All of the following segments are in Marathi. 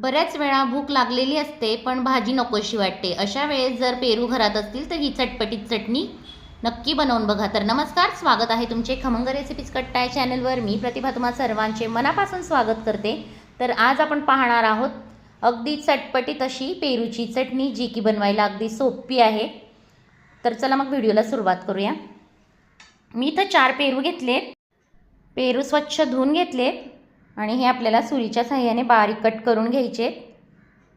बऱ्याच वेळा भूक लागलेली असते पण भाजी नकोशी वाटते. अशा वेळेस जर पेरू घरात असतील तर ही चटपटीत चटणी नक्की बनवून बघा. तर नमस्कार, स्वागत आहे तुमचे खमंग रेसिपीज कट्टा या चॅनलवर. मी प्रतिभा तुम्हा सर्वांचे मनापासून स्वागत करते. तर आज आपण पाहणार आहोत अगदी चटपटीत अशी पेरूची चटणी, जी की बनवायला अगदी सोपी आहे. तर चला मग व्हिडिओला सुरुवात करूया. मी इथं 4 पेरू घेतलेत. पेरू स्वच्छ धुवून घेतलेत आणि हे आपल्याला सुरीच्या साहाय्याने बारीक कट करून घ्यायचे.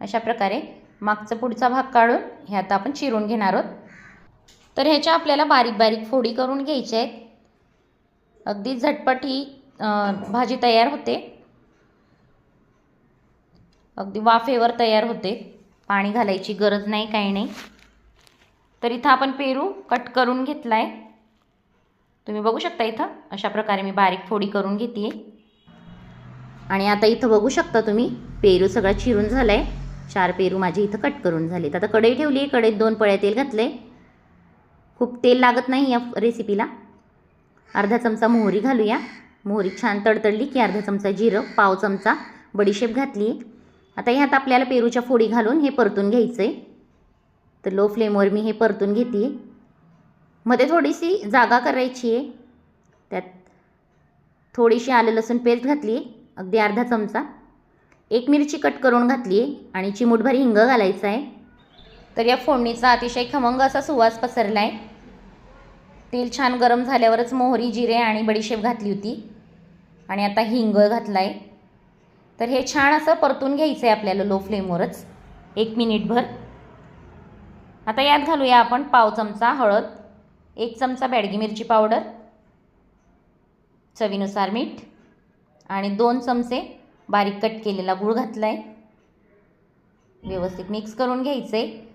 अशा प्रकारे मागचा पुढचा भाग काढून हे आता आपण चिरून घेणार आहोत. तर ह्याच्या आपल्याला बारीक बारीक फोडी करून घ्यायच्या आहेत. अगदी झटपट ही भाजी तयार होते. अगदी वाफेवर तयार होते, पाणी घालायची गरज नाही, काही नाही. तर इथं आपण पेरू कट करून घेतला आहे. तुम्ही बघू शकता इथं अशा प्रकारे मी बारीक फोडी करून घेते. आणि आता इथं बघू शकता तुम्ही पेरू सगळा चिरून झाला आहे. 4 पेरू माझे इथं कट करून झालेत. आता कढई ठेवली, कढईत 2 पळ्या तेल घातले. खूप तेल लागत नाही या रेसिपीला. अर्धा चमचा मोहरी घालूया. मोहरी छान तडतडली की अर्धा चमचा जिरं, पाव चमचा बडीशेप घातली. आता ह्यात आपल्याला पेरूच्या फोडी घालून हे परतून घ्यायचं आहे. तर लो फ्लेमवर मी हे परतून घेते. मध्ये थोडीशी जागा करायची आहे. त्यात थोडीशी आलं लसूण पेस्ट घातली, अगदी अर्धा चमचा. 1 मिरची कट करून घातली आणि चिमूटभर हिंग घालायचा आहे. तर या फोडणीचा अतिशय खमंग असा सुवास पसरला आहे. तेल छान गरम झाल्यावरच मोहरी, जिरे आणि बडीशेप घातली होती आणि आता हिंग घातला आहे. तर हे छान असं परतून घ्यायचं आहे आपल्याला लो फ्लेमवरच 1 मिनिटभर. आता यात घालूया आपण पाव चमचा हळद, 1 चमचा बॅडगी मिरची पावडर, चवीनुसार मीठ आणि 2 चमचे बारीक कट केलेला गूळ घातला आहे. व्यवस्थित मिक्स करून घ्यायचं आहे.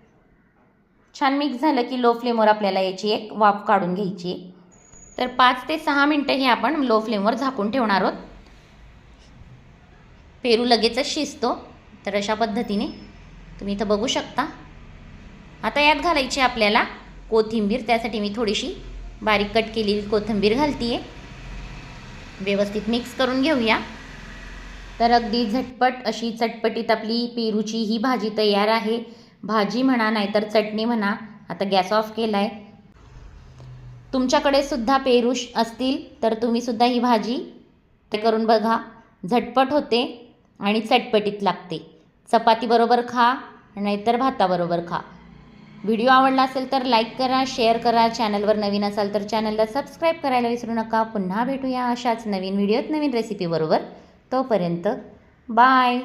छान मिक्स झालं की लो फ्लेमवर आपल्याला याची एक वाफ काढून घ्यायची आहे. तर 5 ते 6 मिनटं हे आपण लो फ्लेमवर झाकून ठेवणार आहोत. पेरू लगेचच शिजतो. तर अशा पद्धतीने तुम्ही इथं बघू शकता. आता यात घालायची आपल्याला कोथिंबीर. त्यासाठी मी थोडीशी बारीक कट केलेली कोथिंबीर घालते आहे. व्यवस्थित मिक्स करून घेऊया. तर अगदी झटपट अशी चटपटीत आपली पेरूची ही भाजी तयार आहे. भाजी म्हणा नाहीतर चटणी म्हणा. आता गॅस ऑफ केला आहे. तुमच्याकडे सुद्धा पेरू असतील तर तुम्ही सुद्धा ही भाजी करून बघा. झटपट होते आणि चटपटीत लागते. चपातीबरोबर खा नाहीतर भाताबरोबर खा. व्हिडिओ आवडला असेल तर लाईक करा, शेअर करा. चॅनलवर नवीन असाल तर चॅनलला सबस्क्राईब करायला विसरू नका. पुन्हा भेटूया अशाच नवीन व्हिडिओत नवीन रेसिपीबरोबर. तोपर्यंत बाय.